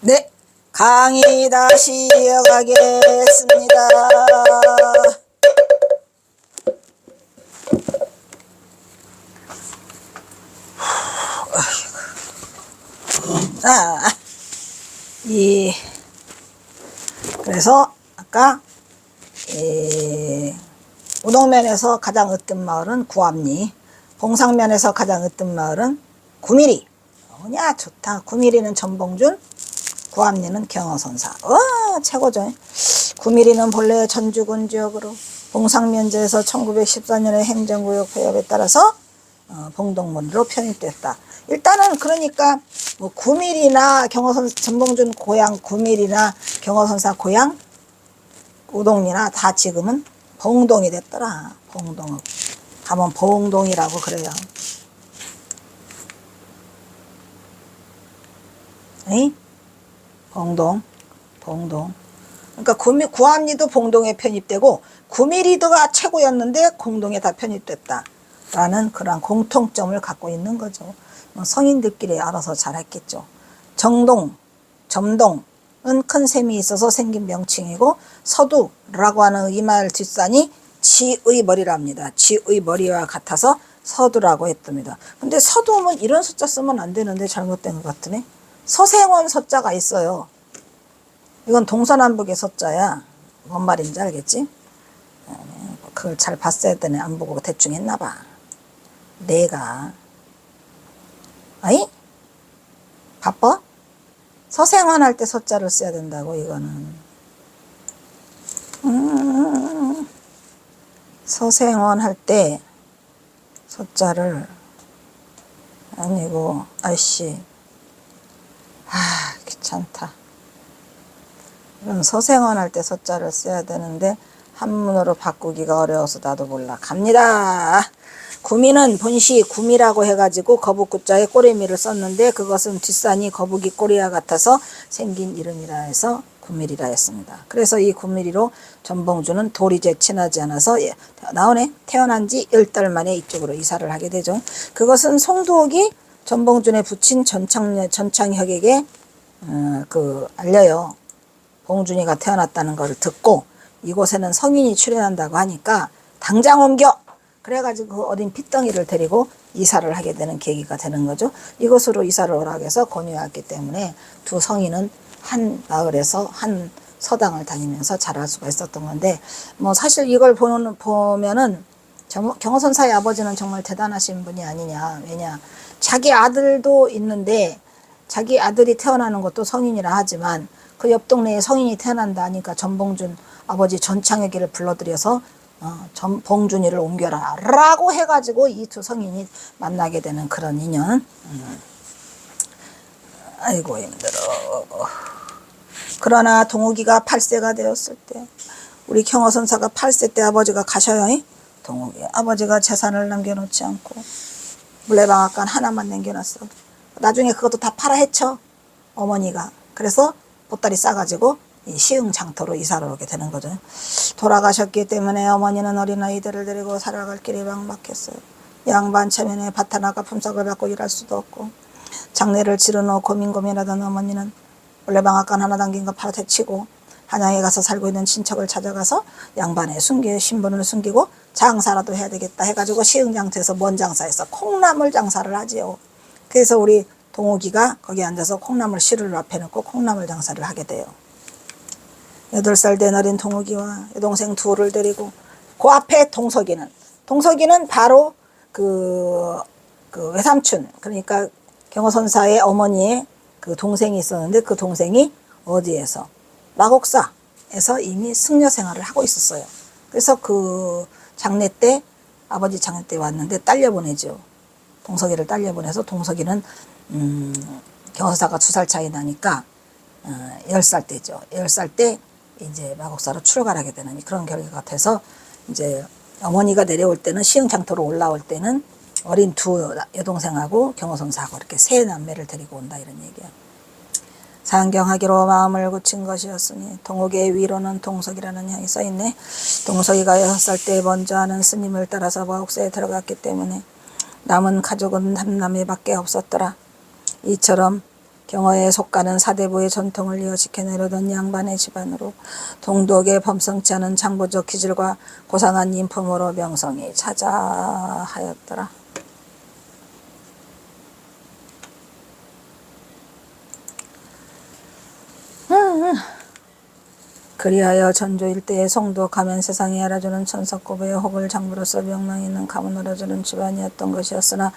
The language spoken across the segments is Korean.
네, 강의 다시 이어가겠습니다. 아, 그래서 아까 우동면에서 가장 으뜸 마을은 구암리, 봉상면에서 가장 으뜸 마을은 구미리. 뭐냐 좋다. 구미리는 전봉준, 구암리는 경어선사. 최고죠. 구미리는 본래 전주군 지역으로 봉상면제에서 1914년에 행정구역 폐업에 따라서 봉동문으로 편입됐다. 일단은 그러니까 뭐 구밀이나 전봉준 고향 구밀이나 경어선사 고향 우동리나 다 지금은 봉동이 됐더라. 봉동 가면 봉동이라고 그래요. 에이? 봉동. 그러니까 구암리도 봉동에 편입되고 구미리도가 최고였는데 공동에 다 편입됐다 라는 그런 공통점을 갖고 있는 거죠. 성인들끼리 알아서 잘했겠죠. 점동은 큰 샘이 있어서 생긴 명칭이고 서두라고 하는 이 말 뒷산이 지의 머리랍니다. 지의 머리와 같아서 서두라고 했답니다. 근데 서두면 이런 숫자 쓰면 안 되는데 잘못된 것 같으네. 서생원 서자가 있어요. 이건 동서남북의 서자야. 뭔 말인지 알겠지? 그걸 잘 봤어야 되네. 안 보고 대충 했나 봐. 내가 아이? 바빠? 서생원 할 때 서자를 써야 된다고 이거는. 서생원 할 때 서자를 아니고 아이씨 귀찮다. 이건 서생원 할 때 서자를 써야 되는데 한문으로 바꾸기가 어려워서 나도 몰라. 갑니다. 구미는 본시 구미라고 해가지고 거북구자에 꼬리미를 썼는데 그것은 뒷산이 거북이 꼬리와 같아서 생긴 이름이라 해서 구미리라 했습니다. 그래서 이 구미리로 전봉준은 돌이 이제 친하지 않아서 나오네. 태어난 지 10달 만에 이쪽으로 이사를 하게 되죠. 그것은 송두옥이 전봉준의 부친 전창혁에게 알려요. 봉준이가 태어났다는 걸 듣고 이곳에는 성인이 출연한다고 하니까 당장 옮겨! 그래가지고 그 어린 핏덩이를 데리고 이사를 하게 되는 계기가 되는 거죠. 이곳으로 이사를 허락해서 권유했기 때문에 두 성인은 한 마을에서 한 서당을 다니면서 자랄 수가 있었던 건데 뭐 사실 이걸 보면은 경어선사의 아버지는 정말 대단하신 분이 아니냐. 왜냐 자기 아들도 있는데 자기 아들이 태어나는 것도 성인이라 하지만 그 옆 동네에 성인이 태어난다 하니까 전봉준 아버지 전창혁이를 불러들여서 봉준이를 옮겨라 라고 해가지고 이 두 성인이 만나게 되는 그런 인연. 아이고 힘들어. 그러나 동욱이가 8세가 되었을 때 우리 경어선사가 8세 때 아버지가 가셔요. 동욱이 아버지가 재산을 남겨놓지 않고 물레방앗간 하나만 남겨놨어. 나중에 그것도 다 팔아 헤쳐 어머니가. 그래서 보따리 싸가지고 시흥장터로 이사를 오게 되는 거죠. 돌아가셨기 때문에 어머니는 어린아이들을 데리고 살아갈 길이 막막했어요. 양반 체면에 밭 하나가 품삯을 받고 일할 수도 없고 장례를 치르노 고민하던 어머니는 물레방앗간 하나 담긴 거 팔아 대치고 한양에 가서 살고 있는 친척을 찾아가서 양반의 신분을 숨기고 장사라도 해야 되겠다 해가지고 시흥장터에서 뭔 장사에서 콩나물 장사를 하지요. 그래서 우리 동욱이가 거기 앉아서 콩나물 씨를 앞에 놓고 콩나물 장사를 하게 돼요. 8살 된 어린 동욱이와 여동생 둘을 데리고 그 앞에 동석이는 바로 그 외삼촌 그러니까 경어선사의 어머니의 그 동생이 있었는데 그 동생이 어디에서 마곡사에서 이미 승려 생활을 하고 있었어요. 그래서 그 장례 때 아버지 장례 때 왔는데 딸려보내죠. 동석이를 딸려보내서 동석이는 경어선사가 2살 차이 나니까 10살 때죠. 10살 때 이제 마곡사로 출가하게 되는 그런 결과가 돼서 이제 어머니가 내려올 때는 시흥장터로 올라올 때는 어린 두 여동생하고 경어선사하고 이렇게 세 남매를 데리고 온다 이런 얘기야. 상경하기로 마음을 굳힌 것이었으니 동욱의 위로는 동석이라는 향이 써있네. 동석이가 6살 때 먼저 하는 스님을 따라서 마곡사에 들어갔기 때문에 남은 가족은 3남매밖에 없었더라. 이처럼 경어에 속가는 사대부의 전통을 이어 지켜내려던 양반의 집안으로 동독의 범상치 않은 장부적 기질과 고상한 인품으로 명성이 자자하였더라. 그리하여 전조 일대의 송도 가면 세상에 알아주는 천석고부의 혹을 장부로서 명망 있는 가문 알아주는 집안이었던 것이었으나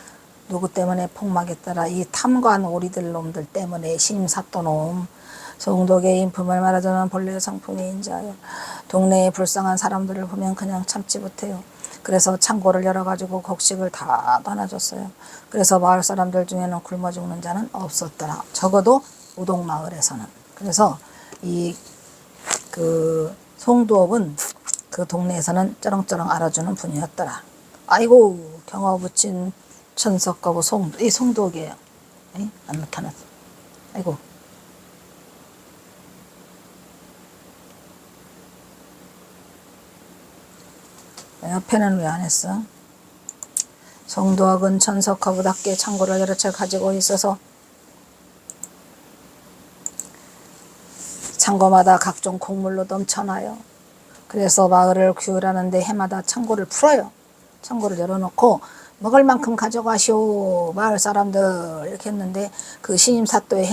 누구 때문에 폭막에 따라 이 탐관 오리들 놈들 때문에 신임사또놈 송독의 인품을 말하자면 본래 성품이 인자하여 동네에 불쌍한 사람들을 보면 그냥 참지 못해요. 그래서 창고를 열어가지고 곡식을 다 나눠줬어요. 그래서 마을 사람들 중에는 굶어 죽는 자는 없었더라. 적어도 우동마을에서는. 그래서 송두업은 그 동네에서는 쩌렁쩌렁 알아주는 분이었더라. 아이고 경어 붙인 천석거부 이 송두옥이에요. 안 나타났어. 아이고. 옆에는 왜 안 했어? 송두옥은 천석거부답게 창고를 여러 채 가지고 있어서 창고마다 각종 곡물로 넘쳐나요. 그래서 마을을 기울하는데 해마다 창고를 풀어요. 창고를 열어놓고 먹을 만큼 가져가시오 마을 사람들 이렇게 했는데 그 신임사또의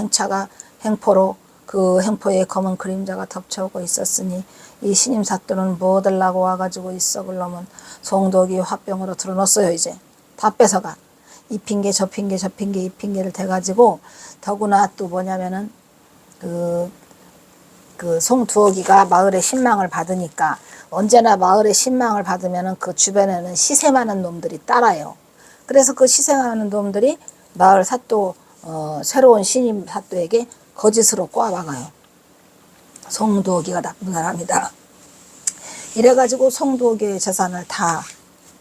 행포로 그 행포에 검은 그림자가 덮쳐오고 있었으니 이 신임사또는 뭐 들라고 와가지고 있어 그러면 송독이 화병으로 들어놓았어요. 이제 다 뺏어가. 이 핑계 저 핑계 저 핑계 이 핑계를 대가지고 더구나 또 뭐냐면은 그 송두옥이가 마을의 신망을 받으니까 언제나 마을의 신망을 받으면은 그 주변에는 시세 많은 놈들이 따라요. 그래서 그 시세 많은 놈들이 마을 사또 새로운 신임 사또에게 거짓으로 꼬아박아요. 송두옥이가 나쁜 사람이다. 이래가지고 송두옥의 재산을 다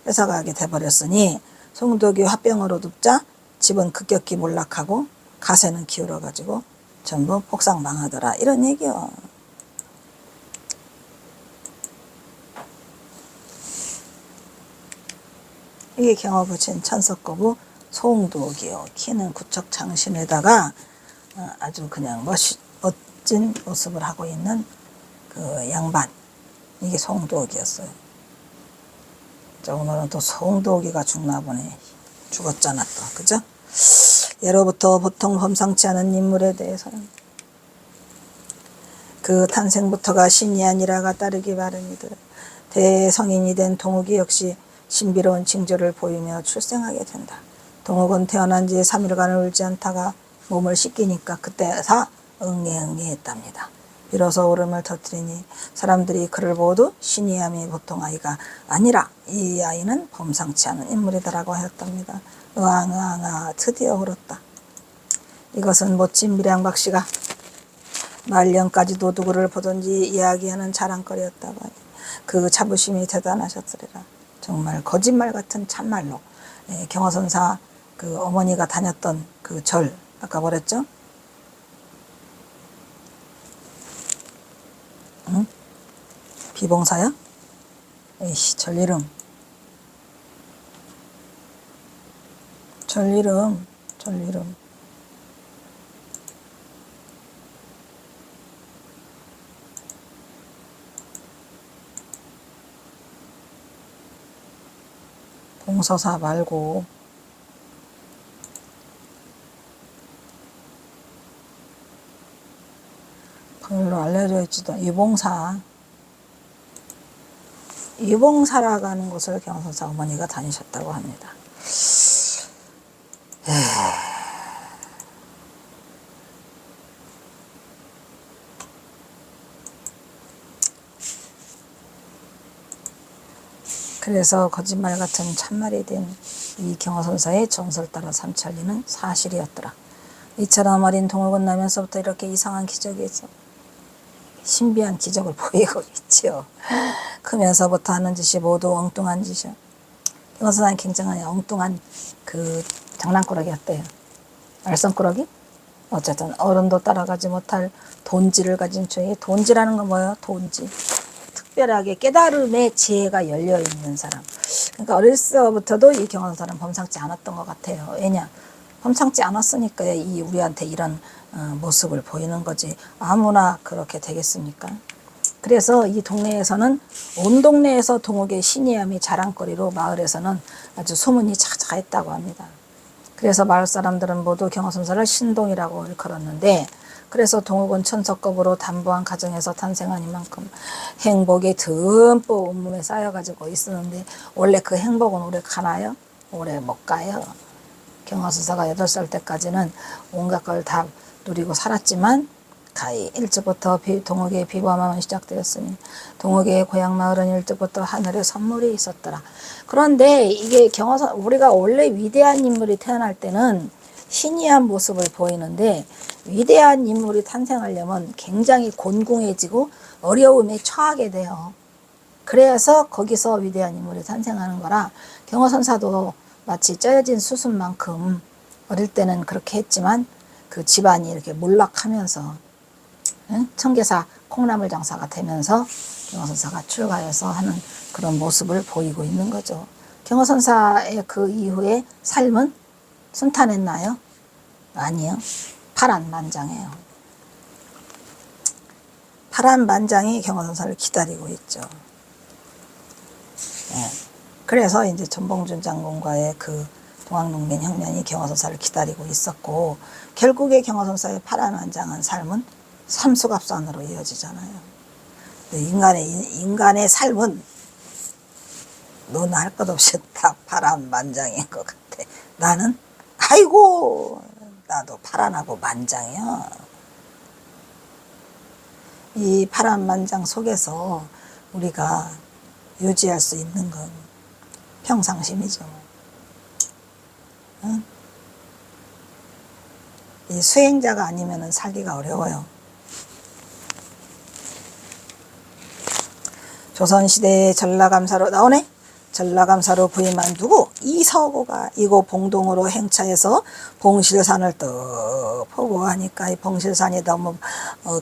뺏어가게 돼버렸으니 송두옥이 화병으로 눕자 집은 급격히 몰락하고 가세는 기울어가지고 전부 폭삭 망하더라. 이런 얘기요. 이게 경어 붙인 천석거부 송두옥이요. 키는 구척 장신에다가 아주 그냥 멋진 모습을 하고 있는 그 양반. 이게 송두옥이었어요. 자, 오늘은 또 송두옥이가 죽나 보네. 죽었잖아 또. 그죠? 예로부터 보통 범상치 않은 인물에 대해서는 그 탄생부터가 신이 아니라가 따르기 마련이들. 대성인이 된 동욱이 역시 신비로운 징조를 보이며 출생하게 된다. 동욱은 태어난 지 3일간을 울지 않다가 몸을 씻기니까 그때서 응애응애했답니다. 비로소 울음을 터뜨리니 사람들이 그를 보고도 신이함이 보통 아이가 아니라 이 아이는 범상치 않은 인물이다라고 하였답니다. 으앙으앙아 드디어 울었다. 이것은 멋진 밀양박씨가 말년까지도 누구를 보든지 이야기하는 자랑거리였다고 하니 그 자부심이 대단하셨으리라. 정말 거짓말 같은 참말로 경어선사 그 어머니가 다녔던 그 절 아까 뭐랬죠? 응? 비봉사야? 에이씨 절 이름 봉서사 말고 별로 알려져 있지도 유봉사라고 하는 곳을 경선사 어머니가 다니셨다고 합니다. 그래서 거짓말 같은 참말이 된 이 경어선사의 전설 따라 삼천리는 사실이었더라. 이처럼 어린 동욱은 나면서부터 이렇게 이상한 기적이 있어. 신비한 기적을 보이고 있지요. 크면서부터 하는 짓이 모두 엉뚱한 짓이야. 경어선사는 굉장히 엉뚱한 그 장난꾸러기였대요. 알선꾸러기? 어쨌든 어른도 따라가지 못할 돈지를 가진 죄. 돈지라는 건 뭐예요? 돈지. 특별하게 깨달음의 지혜가 열려있는 사람. 그러니까 어렸을 때부터도 이 경어선사는 범상치 않았던 것 같아요. 왜냐? 범상치 않았으니까 우리한테 이런 모습을 보이는 거지. 아무나 그렇게 되겠습니까? 그래서 이 동네에서는 온 동네에서 동욱의 신이함이 자랑거리로 마을에서는 아주 소문이 자자했다고 합니다. 그래서 마을 사람들은 모두 경허선사를 신동이라고 일컬었는데, 그래서 동욱은 천석급으로 담보한 가정에서 탄생한 이만큼 행복이 듬뿍 온몸에 쌓여가지고 있었는데, 원래 그 행복은 오래 가나요? 오래 못 가요. 경허선사가 8살 때까지는 온갖 걸 다 누리고 살았지만 가히 일찍부터 동욱의 비범함은 시작되었으니 동욱의 고향 마을은 일찍부터 하늘에 선물이 있었더라. 그런데 이게 경허선, 우리가 원래 위대한 인물이 태어날 때는 신이한 모습을 보이는데, 위대한 인물이 탄생하려면 굉장히 곤궁해지고 어려움에 처하게 돼요. 그래서 거기서 위대한 인물이 탄생하는 거라, 경허선사도 마치 짜여진 수순만큼 어릴 때는 그렇게 했지만 그 집안이 이렇게 몰락하면서 청계사 콩나물 장사가 되면서 경허선사가 출가해서 하는 그런 모습을 보이고 있는 거죠. 경허선사의 그 이후에 삶은 순탄했나요? 아니요. 파란만장해요. 파란만장이 경허선사를 기다리고 있죠. 네. 그래서 이제 전봉준 장군과의 그 동학농민 혁명이 경허선사를 기다리고 있었고, 결국에 경허선사의 파란만장한 삶은 삼수갑산으로 이어지잖아요. 인간의 삶은 너는 할 것 없이 다 파란만장인 것 같아. 나는 아이고 나도 파란하고 만장이야. 이 파란만장 속에서 우리가 유지할 수 있는 건 평상심이죠. 응? 이 수행자가 아니면 살기가 어려워요. 조선시대의 전라감사로 나오네? 전라감사로 부임한 누구? 이서구가 이곳 봉동으로 행차해서 봉실산을 또 보고 하니까 이 봉실산이 너무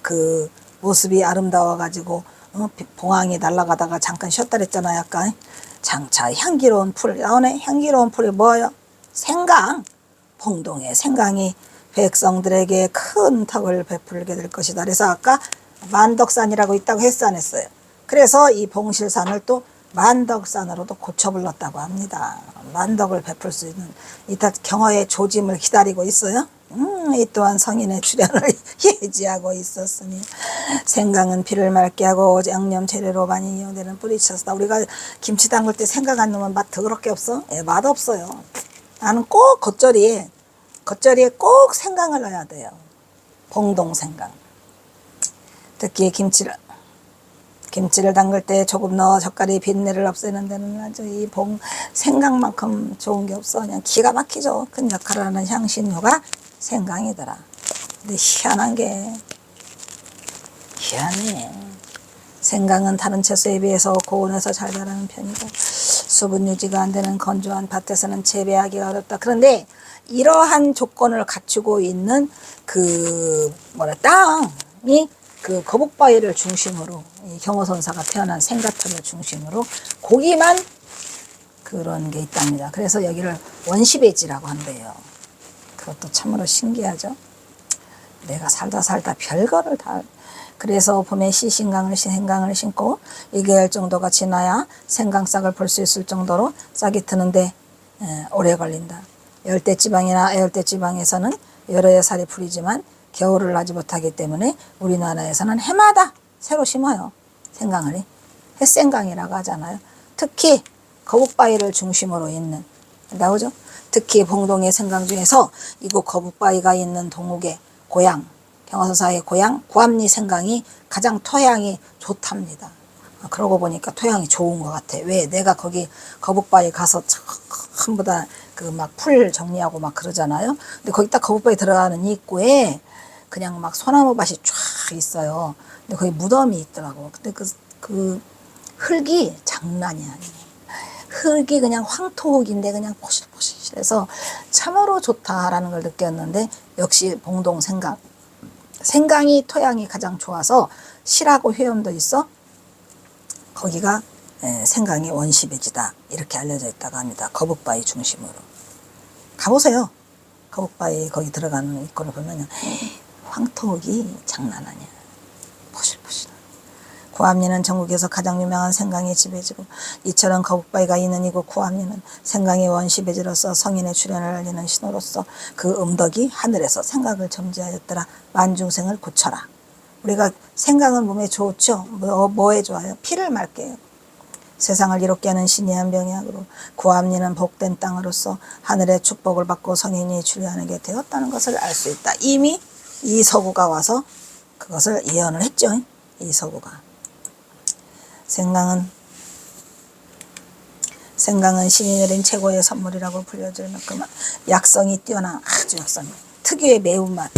그 모습이 아름다워가지고 봉황이 날아가다가 잠깐 쉬었다 그랬잖아요. 아까 장차 향기로운 풀 나오네. 향기로운 풀이 뭐예요? 생강. 봉동의 생강이 백성들에게 큰 덕을 베풀게 될 것이다. 그래서 아까 만덕산이라고 있다고 했어 안 했어요? 그래서 이 봉실산을 또 만덕산으로도 고쳐 불렀다고 합니다. 만덕을 베풀 수 있는 이따 경허의 조짐을 기다리고 있어요. 이 또한 성인의 출현을 예지하고 있었으니 생강은 피를 맑게 하고 양념 재료로 많이 이용되는 뿌리쳤다. 우리가 김치 담글 때 생강 안 넣으면 맛 더럽게 없어? 예, 맛 없어요. 나는 꼭 겉절이에 꼭 생강을 넣어야 돼요. 봉동 생강. 특히 김치를 담글 때 조금 넣어 젓갈이 빛내를 없애는 데는 아주 이 생강만큼 좋은 게 없어. 그냥 기가 막히죠. 큰 역할을 하는 향신료가 생강이더라. 근데 희한해. 생강은 다른 채소에 비해서 고온에서 잘 자라는 편이고 수분 유지가 안 되는 건조한 밭에서는 재배하기가 어렵다. 그런데 이러한 조건을 갖추고 있는 땅이 그 거북바위를 중심으로 이 경허선사가 태어난 생가터를 중심으로 고기만 그런 게 있답니다. 그래서 여기를 원시배지라고 한대요. 그것도 참으로 신기하죠. 내가 살다 별거를 다. 그래서 봄에 생강을 심고 2개월 정도가 지나야 생강싹을 볼 수 있을 정도로 싹이 트는데 오래 걸린다. 열대지방이나 애열대지방에서는 여러 해 살이 풀리지만 겨울을 나지 못하기 때문에 우리나라에서는 해마다 새로 심어요. 생강을. 햇생강이라고 하잖아요. 특히 거북바위를 중심으로 있는 나오죠. 특히 봉동의 생강 중에서 이곳 거북바위가 있는 동욱의 고향, 경허선사의 고향 구암리 생강이 가장 토양이 좋답니다. 그러고 보니까 토양이 좋은 것 같아. 왜? 내가 거기 거북바위 가서 전부 다 그 막 풀 정리하고 막 그러잖아요. 근데 거기 딱 거북바위 들어가는 입구에 그냥 막 소나무 밭이 쫙 있어요. 근데 거기 무덤이 있더라고. 근데 그 흙이 장난이 아니에요. 흙이 그냥 황토흙인데 그냥 포실포실해서 참으로 좋다라는 걸 느꼈는데, 역시 봉동 생강이 토양이 가장 좋아서 실하고 회염도 있어. 거기가 생강이 원시배지다 이렇게 알려져 있다고 합니다. 거북바위 중심으로 가보세요. 거북바위 거기 들어가는 입구를 보면 황토흙이 장난 아니야. 포실포실. 구암리는 전국에서 가장 유명한 생강의 지배지고 이처럼 거북바위가 있는 이곳 구암리는 생강의 원시배지로서 성인의 출현을 알리는 신호로서 그 음덕이 하늘에서 생강을 점지하였더라. 만중생을 고쳐라. 우리가 생강은 몸에 좋죠. 뭐에 좋아요? 피를 맑게 해요. 세상을 이롭게 하는 신이 한 병약으로 구암리는 복된 땅으로서 하늘의 축복을 받고 성인이 출현하게 되었다는 것을 알 수 있다. 이미 이서구가 와서 그것을 예언을 했죠. 이서구가. 생강은 신이 내린 최고의 선물이라고 불려질 만큼 약성이 뛰어난 아주 약성이 특유의 매운맛,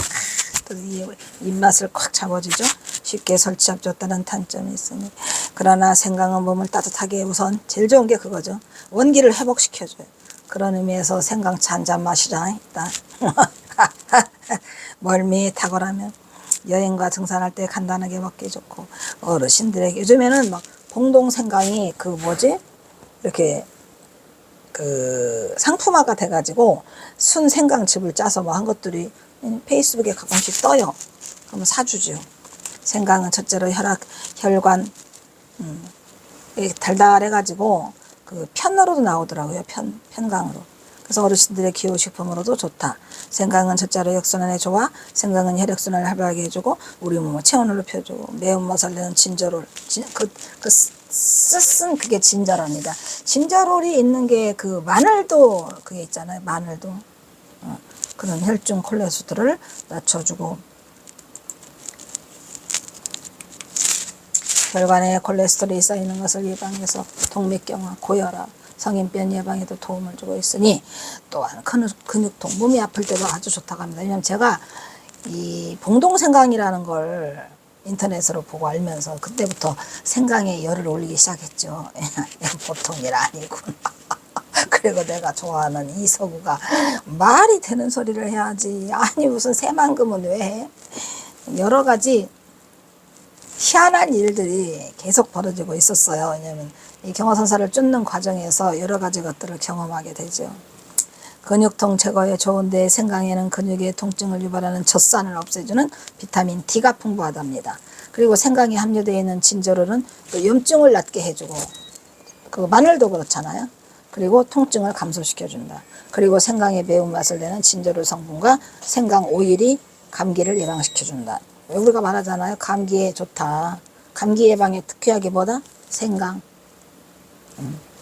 또 입맛을 꽉 잡아주죠. 쉽게 설치합줬다는 단점이 있으니 그러나 생강은 몸을 따뜻하게 우선 제일 좋은 게 그거죠. 원기를 회복시켜줘요. 그런 의미에서 생강차 한 잔 마시자. 일단 멀미 탁월하면 여행과 등산할 때 간단하게 먹기 좋고 어르신들에게 요즘에는 막 봉동생강이 이렇게 상품화가 돼가지고 순 생강즙을 짜서 뭐 한 것들이 페이스북에 가끔씩 떠요. 그러면 사주죠. 생강은 첫째로 혈관 달달해가지고 그 편으로도 나오더라고요. 편강으로. 그래서 어르신들의 기호식품으로도 좋다. 생강은 첫째로 혈액순환에 좋아. 생강은 혈액순환을 활발하게 해주고 우리 몸의 체온을 높여주고 매운맛을 내는 진저롤. 쓴 그게 진저롤입니다. 진저롤이 있는 게 그 마늘도 그게 있잖아요. 마늘도 그런 혈중 콜레스테롤을 낮춰주고 혈관에 콜레스테롤이 쌓이는 것을 예방해서 동맥경화, 고혈압, 성인병 예방에도 도움을 주고 있으니 또한 근육통, 몸이 아플 때도 아주 좋다고 합니다. 왜냐하면 제가 이 봉동생강이라는 걸 인터넷으로 보고 알면서 그때부터 생강에 열을 올리기 시작했죠. 보통 일 아니구나. 그리고 내가 좋아하는 이서구가 말이 되는 소리를 해야지. 아니 무슨 새만금은 왜 해? 여러 가지 희한한 일들이 계속 벌어지고 있었어요. 왜냐하면 이 경화선사를 쫓는 과정에서 여러 가지 것들을 경험하게 되죠. 근육통 제거에 좋은데 생강에는 근육의 통증을 유발하는 젖산을 없애주는 비타민 D가 풍부하답니다. 그리고 생강에 함유되어 있는 진저롤은 또 염증을 낫게 해주고 그 마늘도 그렇잖아요. 그리고 통증을 감소시켜준다. 그리고 생강의 매운맛을 내는 진저롤 성분과 생강 오일이 감기를 예방시켜준다. 우리가 말하잖아요. 감기에 좋다. 감기 예방에 특효약이 뭐다? 생강.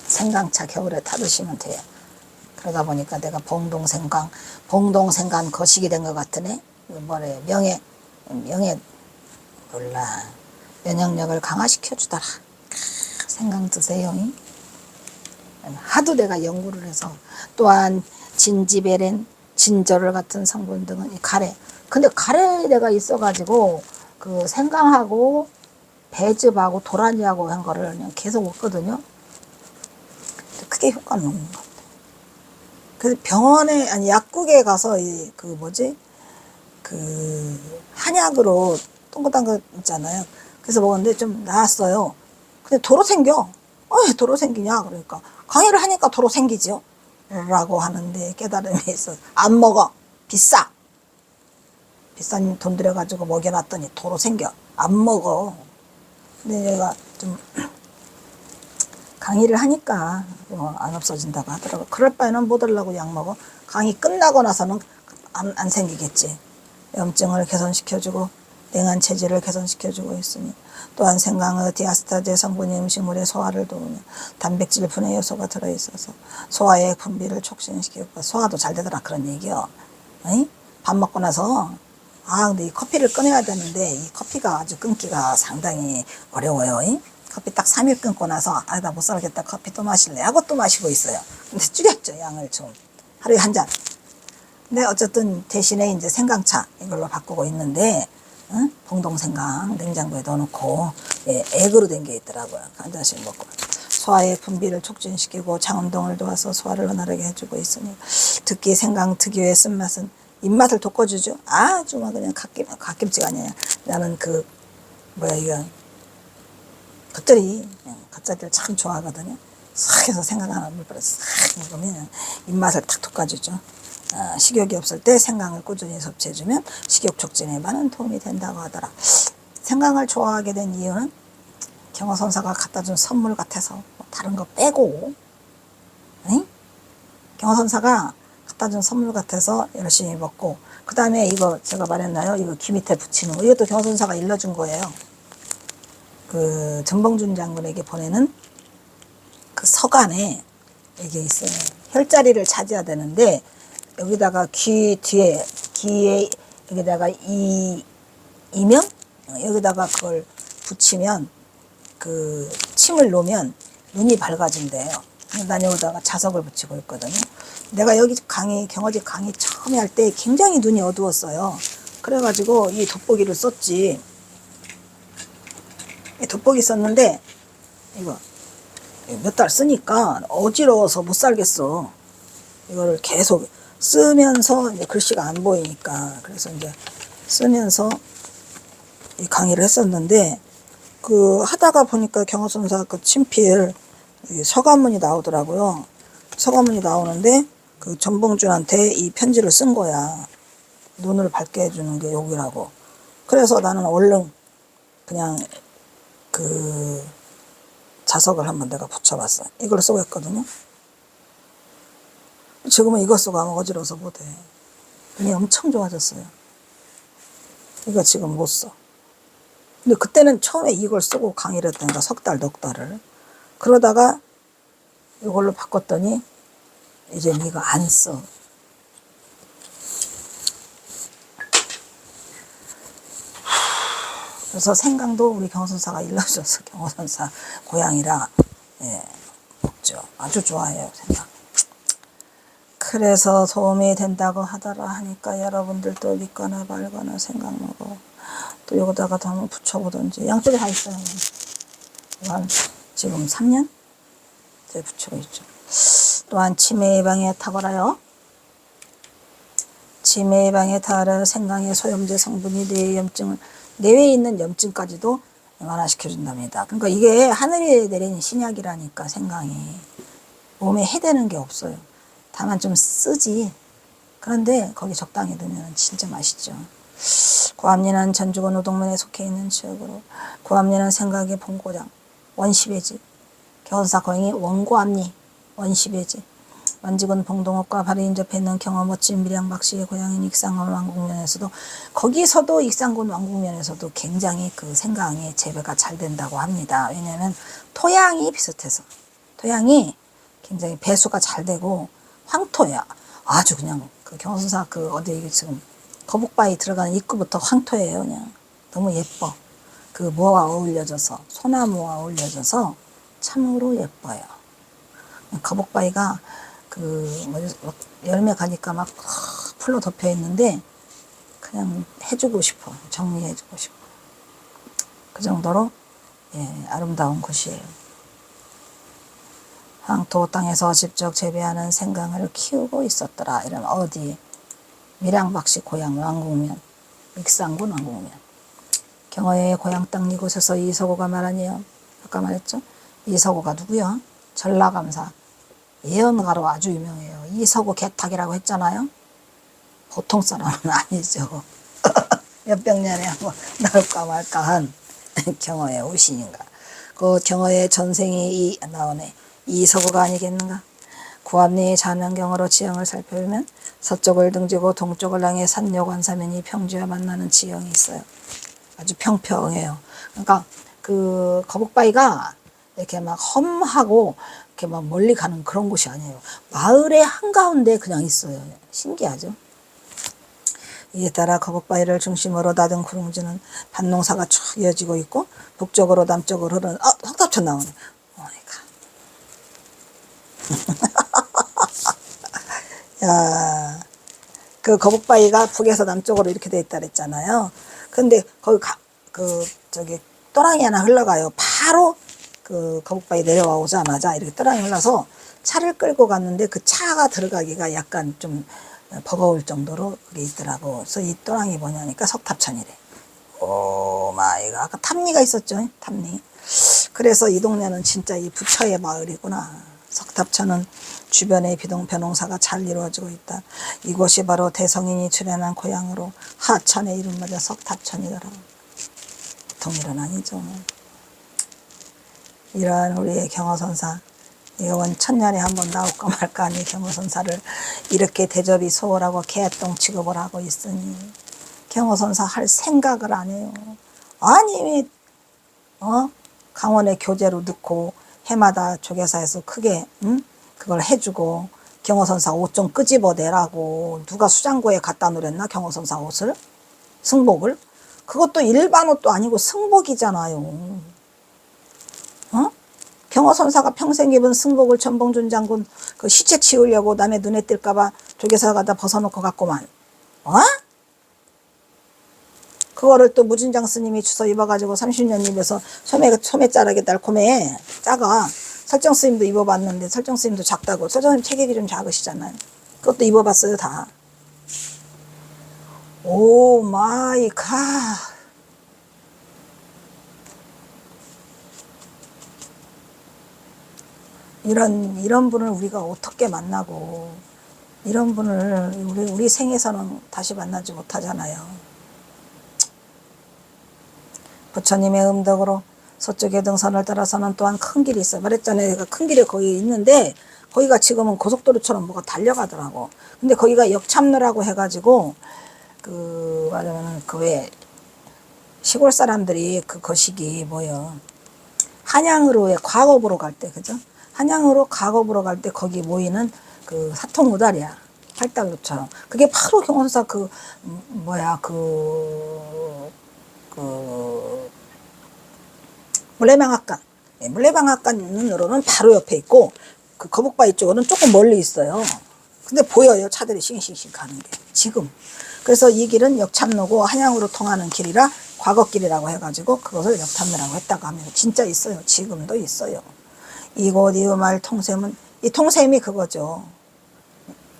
생강차 겨울에 타 드시면 돼요. 그러다 보니까 내가 봉동생강 거식이 된 것 같으네. 뭐래 명예 몰라. 면역력을 강화시켜 주더라. 생강 드세요. 하도 내가 연구를 해서 또한 진지베렌, 진저롤 같은 성분 등은 이 가래. 근데 가래가 있어가지고 그 생강하고 배즙하고 도라지하고 한 거를 그냥 계속 먹거든요. 크게 효과는 없는 것 같아요. 그래서 병원에 아니 약국에 가서 한약으로 동그란 거 있잖아요. 그래서 먹었는데 좀 나았어요. 근데 도로 생겨. 왜 도로 생기냐? 그러니까 강의를 하니까 도로 생기죠. 라고 하는데 깨달음이 있어. 안 먹어. 비싼 돈 들여가지고 먹여놨더니 도로 생겨. 안 먹어. 근데 얘가 좀 강의를 하니까 안 없어진다고 하더라고. 그럴 바에는 못 하려고 약 먹어. 강의 끝나고 나서는 안 생기겠지. 염증을 개선시켜주고 냉한 체질을 개선시켜주고 있으니 또한 생강의 디아스타제 성분이 음식물의 소화를 도우며 단백질 분해 요소가 들어있어서 소화의 분비를 촉진시키고 소화도 잘 되더라 그런 얘기요. 밥 먹고 나서 근데 이 커피를 끊어야 되는데 이 커피가 아주 끊기가 상당히 어려워요. 커피 딱 3일 끊고 나서 나 못 살겠다. 커피 또 마실래 하고 또 마시고 있어요. 근데 줄였죠. 양을 좀. 하루에 한 잔. 근데 어쨌든 대신에 이제 생강차 이걸로 바꾸고 있는데 봉동생강 냉장고에 넣어놓고 액으로 된 게 있더라고요. 한 잔씩 먹고 소화의 분비를 촉진시키고 장운동을 도와서 소화를 원활하게 해주고 있으니 특히 생강 특유의 쓴맛은 입맛을 돋궈주죠. 아주 막 그냥 갓김치가 아니야. 나는 이거 겉절이를 참 좋아하거든요. 싹 해서 생강 하나 물버려 싹 먹으면 입맛을 탁 돋궈주죠. 식욕이 없을 때 생강을 꾸준히 섭취해주면 식욕 촉진에 많은 도움이 된다고 하더라. 생강을 좋아하게 된 이유는 경호선사가 갖다 준 선물 같아서, 뭐 다른 거 빼고, 응? 경호선사가 갖다 준 선물 같아서 열심히 먹고, 그 다음에 이거 제가 말했나요? 이거 귀 밑에 붙이는 거. 이것도 경호선사가 일러준 거예요. 그 전봉준 장군에게 보내는 그 서간에 이게 있어요. 혈자리를 찾아야 되는데, 여기다가 귀 뒤에, 귀에 여기다가 이명? 여기다가 그걸 붙이면, 그 침을 놓으면 눈이 밝아진대요. 난 여기다가 자석을 붙이고 있거든요. 내가 여기 경어지 강의 처음에 할 때 굉장히 눈이 어두웠어요. 그래가지고 이 돋보기를 썼지. 이 돋보기 썼는데, 이거 몇 달 쓰니까 어지러워서 못 살겠어. 이거를 계속 쓰면서 이제 글씨가 안 보이니까. 그래서 이제 쓰면서 이 강의를 했었는데, 그 하다가 보니까 경호선사 그 친필 서간문이 나오더라고요. 서간문이 나오는데 그 전봉준한테 이 편지를 쓴 거야. 눈을 밝게 해주는 게 여기라고. 그래서 나는 얼른 그냥 그 자석을 한번 내가 붙여봤어. 이걸 쓰고 했거든요. 지금은 이거 쓰고 하면 어지러워서 못해. 눈이 엄청 좋아졌어요. 이거 지금 못 써. 근데 그때는 처음에 이걸 쓰고 강의를 했다니까, 석 달, 넉 달을. 그러다가 이걸로 바꿨더니 이제 이거 안 써. 그래서 생강도 우리 경호선사가 일러줘서 경호선사 고향이라 먹죠. 아주 좋아해요, 생강. 그래서 도움이 된다고 하더라 하니까 여러분들도 믿거나 말거나 생강 먹어. 또 여기다가 더 한번 붙여보든지. 양쪽에 다 있어요. 한 지금 3년? 제 붙이고 있죠. 또한 치매 예방에 탁월하여 치매 예방에 탁월하여 생강의 소염제 성분이 뇌에 있는 염증까지도 완화시켜준답니다. 그러니까 이게 하늘에 내리는 신약이라니까. 생강이 몸에 해대는 게 없어요. 다만 좀 쓰지. 그런데 거기 적당히 넣으면 진짜 맛있죠. 고암리는 전주군 우동면에 속해 있는 지역으로, 고암리는 생각의 본고장, 원시배지, 경호선사 고향이 원고암리, 원시배지, 완직은 봉동읍과 바로 인접해 있는 경어 멋진 밀양박씨의 고향인 익산군 왕국면에서도, 거기서도 익산군 왕국면에서도 굉장히 그 생강의 재배가 잘 된다고 합니다. 왜냐하면 토양이 비슷해서, 토양이 굉장히 배수가 잘 되고 황토야. 아주 그냥 그 경호선사 그 어디 지금 거북바위 들어가는 입구부터 황토예요. 그냥 너무 예뻐. 그 뭐가 어울려져서, 소나무와 어울려져서 참으로 예뻐요. 거북바위가 그 열매 가니까 막 풀로 덮여 있는데 그냥 해주고 싶어. 정리해주고 싶어. 그 정도로 아름다운 곳이에요. 황토 땅에서 직접 재배하는 생강을 키우고 있었더라. 이러면 어디? 밀양박씨 고향 왕국면, 익산군 왕국면. 경어의 고향 땅 이곳에서 이서구가 말하니요. 아까 말했죠? 이서구가 누구요? 전라감사 예언가로 아주 유명해요. 이서구 개탁이라고 했잖아요. 보통 사람은 아니죠. 몇백 년에 한번 나올까 말까한 경어의 우신인가. 그 경어의 전생이 나오네. 이서구가 아니겠는가. 고암리의 자명경으로 지형을 살펴보면 서쪽을 등지고 동쪽을 향해 산여관사면이 평지와 만나는 지형이 있어요. 아주 평평해요. 그러니까 그 거북바위가 이렇게 막 험하고 이렇게 막 멀리 가는 그런 곳이 아니에요. 마을의 한가운데 그냥 있어요. 신기하죠. 이에 따라 거북바위를 중심으로 닫은 구릉지는 밭농사가 쭉 이어지고 있고, 북쪽으로 남쪽으로 흐르는 석탑천 나오네. 야, 그 거북바위가 북에서 남쪽으로 이렇게 돼 있다 그랬잖아요. 근데 거기 저기 또랑이 하나 흘러가요. 바로 그 거북바위 내려오자마자 이렇게 또랑이 흘러서 차를 끌고 갔는데 그 차가 들어가기가 약간 좀 버거울 정도로 그게 있더라고. 그래서 이 또랑이 뭐냐니까 석탑천이래. 오 마이 갓. 아까 탐리가 있었죠. 탐리. 그래서 이 동네는 진짜 이 부처의 마을이구나. 석탑. 석탑천은 주변의 벼농사가 잘 이루어지고 있다. 이곳이 바로 대성인이 출현한 고향으로 하천의 이름마저 석탑천이더라. 보통 일은 아니죠. 이러한 우리의 경허선사, 이건 천년에 한 번 나올까 말까 하니 경허선사를 이렇게 대접이 소홀하고 개똥 취급을 하고 있으니 경허선사 할 생각을 안 해요. 아니 왜 강원의 교재로 넣고 해마다 조계사에서 크게 그걸 해주고 경허선사 옷 좀 끄집어내라고 누가 수장고에 갖다 놓랬나 경허선사 옷을? 승복을? 그것도 일반 옷도 아니고 승복이잖아요. 경허선사가 평생 입은 승복을 전봉준 장군 그 시체 치우려고 남의 눈에 띌까봐 조계사가 갖다 벗어놓고 갔구만. 그거를 또 무진장 스님이 주워 입어가지고 30년 입어서 소매 자락이 달콤해. 작아. 설정 스님도 입어봤는데 설정 스님도 작다고. 설정 스님 체격이 좀 작으시잖아요. 그것도 입어봤어요 다. 오 마이 갓. 이런 분을 우리가 어떻게 만나고 이런 분을 우리 생에서는 다시 만나지 못하잖아요. 부처님의 음덕으로 서쪽의 등선을 따라서는 또한 큰 길이 있어요. 말했잖아요. 큰 길이 거기 있는데 거기가 지금은 고속도로처럼 뭐가 달려가더라고. 근데 거기가 역참로라고 해가지고 말하면 왜 시골 사람들이 그 거시기 한양으로 과거부로 갈 때 그죠? 한양으로 과거부로 갈 때 거기 모이는 그 사통무달이야. 팔달로처럼. 그게 바로 경원사 물레방앗간. 물레방앗간으로는 바로 옆에 있고 그 거북바위 쪽으로는 조금 멀리 있어요. 근데 보여요. 차들이 싱싱싱 가는 게. 지금. 그래서 이 길은 역참로고 한양으로 통하는 길이라 과거길이라고 해가지고 그것을 역참로라고 했다고 합니다. 진짜 있어요. 지금도 있어요. 이곳 이음할 통샘은 이 통샘이 그거죠.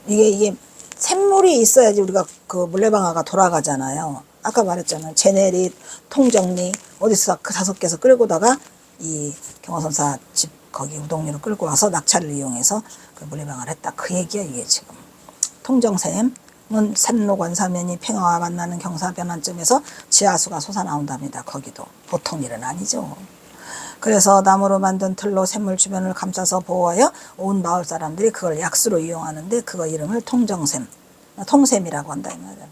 이게 샘물이 있어야지 우리가 그 물레방아가 돌아가잖아요. 아까 말했잖아요. 제네리, 통정리 어디서 그 5개에서 끌고다가 이 경허선사 집 거기 우동리로 끌고 와서 낙차를 이용해서 그 물레방아를 했다. 그 얘기야 이게 지금. 통정샘은 산로관사면이 평화와 만나는 경사변환점에서 지하수가 솟아나온답니다. 거기도 보통 일은 아니죠. 그래서 나무로 만든 틀로 샘물 주변을 감싸서 보호하여 온 마을 사람들이 그걸 약수로 이용하는데 그거 이름을 통샘이라고 한다 이 말이야.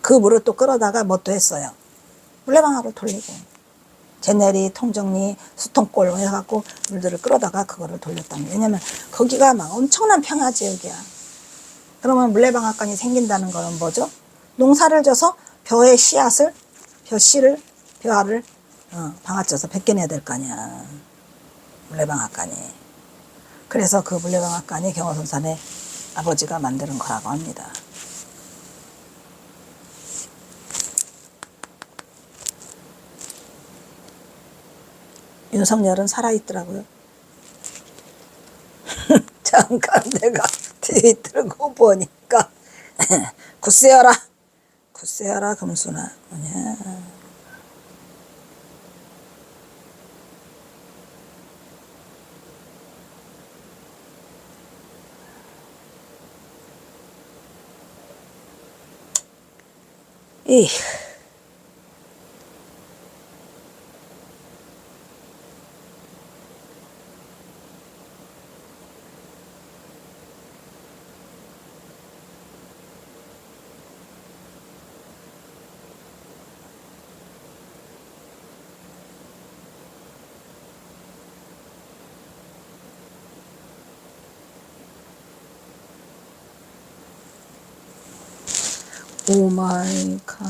그 물을 또 끌어다가 뭣도 했어요. 물레방아를 돌리고 제네리, 통정리, 수통골 해갖고 물들을 끌어다가 그거를 돌렸답니다. 왜냐면 거기가 막 엄청난 평야지역이야. 그러면 물레방앗간이 생긴다는 거는 뭐죠? 농사를 져서 벼의 씨앗을, 벼알을 방앗져서 벗겨내야 될 거 아니야. 물레방앗간이. 그래서 그 물레방앗간이 경허선산의 아버지가 만드는 거라고 합니다. 윤석열은 살아있더라고요. 잠깐 내가 트위터를 보니까 굳세어라 금순아 뭐냐. 오 마이 갓.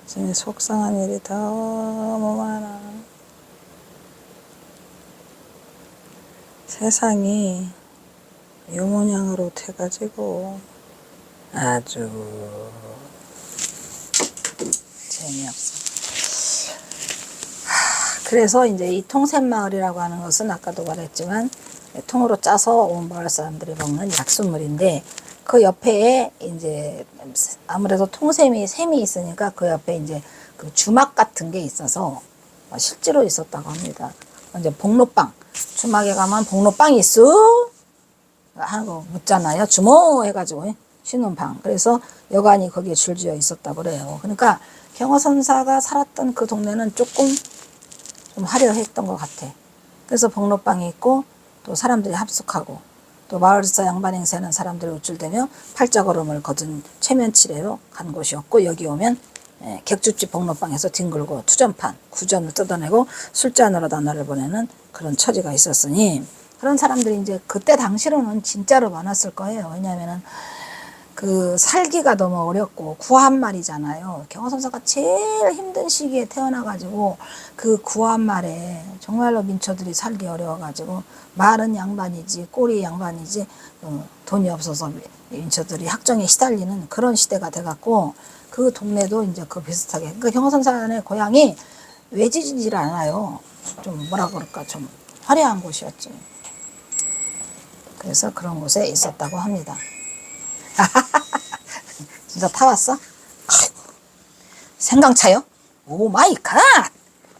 지금 속상한 일이 너무 많아. 세상이 이 모양으로 돼가지고 아주 재미없어. 그래서 이제 이 통샘마을이라고 하는 것은 아까도 말했지만 통으로 짜서 온 마을 사람들이 먹는 약수물인데 그 옆에 이제 아무래도 샘이 있으니까 그 옆에 이제 그 주막 같은 게 있어서 실제로 있었다고 합니다. 이제 복로빵, 주막에 가면 복로빵이 있어? 하고 묻잖아요. 주모 해가지고 쉬는 방. 그래서 여관이 거기에 줄지어 있었다고 그래요. 그러니까 경허선사가 살았던 그 동네는 조금 좀 화려했던 것 같아. 그래서 복로빵이 있고 또 사람들이 합숙하고 또 마을에서 양반 행세하는 사람들이 우쭐대며 팔자걸음을 거둔 체면치레로 간 곳이었고 여기 오면 객주집 복로빵에서 뒹굴고 투전판, 구전을 뜯어내고 술잔으로 단어를 보내는 그런 처지가 있었으니 그런 사람들이 이제 그때 당시로는 진짜로 많았을 거예요. 왜냐하면은 그 살기가 너무 어렵고 구한 말이잖아요. 경허선사가 제일 힘든 시기에 태어나가지고 그 구한 말에 정말로 민초들이 살기 어려워가지고 말은 양반이지 꼴이 양반이지 돈이 없어서 민초들이 학정에 시달리는 그런 시대가 돼갖고 그 동네도 이제 그 비슷하게 그 경허선사의 고향이 외지지질 않아요. 좀 뭐라 그럴까 좀 화려한 곳이었지. 그래서 그런 곳에 있었다고 합니다. 진짜 타왔어? 아이고, 생강차요? 오 마이 갓!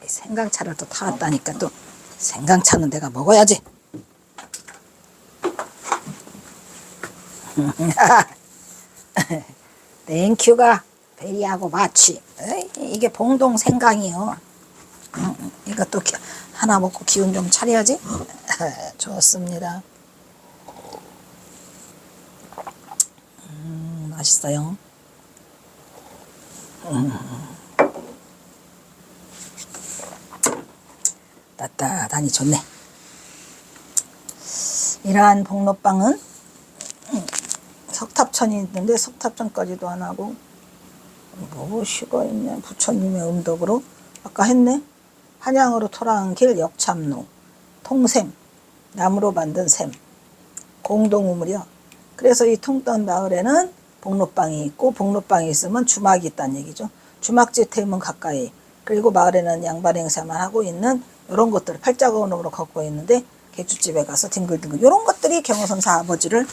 생강차를 또 타왔다니까 또 생강차는 내가 먹어야지. 땡큐가 베리하고 마취. 이게 봉동 생강이요. 이것도 하나 먹고 기운 좀 차려야지. 좋습니다. 맛있어요. 따뜻하니 좋네. 이러한 복로빵은 석탑천이 있는데 석탑천까지도 안 하고 무엇이가 있냐. 부처님의 음덕으로 아까 했네. 한양으로 토라한 길 역참로 통샘 나무로 만든 샘 공동우물이요. 그래서 이 통던 마을에는 복로빵이 있고 복로빵이 있으면 주막이 있다는 얘기죠. 주막지 대문 가까이 그리고 마을에는 양반 행사만 하고 있는 이런 것들 팔자거운으로 걷고 있는데 객주집에 가서 뒹굴뒹굴 이런 것들이 경허선사 아버지를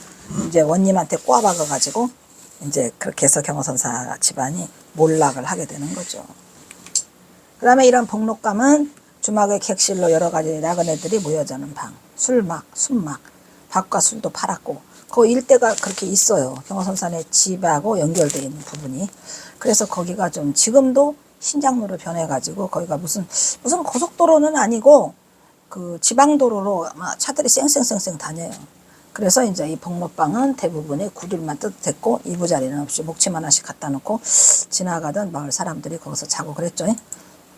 이제 원님한테 꼬아박아 가지고 이제 그렇게 해서 경허선사 집안이 몰락을 하게 되는 거죠. 그 다음에 이런 복록감은 주막의 객실로 여러 가지 나그네들이 모여자는 방, 술막, 순막, 밥과 술도 팔았고 그 일대가 그렇게 있어요. 경허선사의 집하고 연결되어 있는 부분이. 그래서 거기가 좀 지금도 신장로로 변해가지고 거기가 무슨 고속도로는 아니고 그 지방도로로 아마 차들이 쌩쌩쌩쌩 다녀요. 그래서 이제 이 복로방은 대부분의 구들만 뜨뜻했고 이부자리는 없이 목침 하나씩 갖다 놓고 지나가던 마을 사람들이 거기서 자고 그랬죠.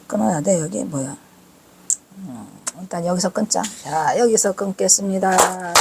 끊어야 돼. 여기 뭐야. 일단 여기서 끊자. 자, 여기서 끊겠습니다.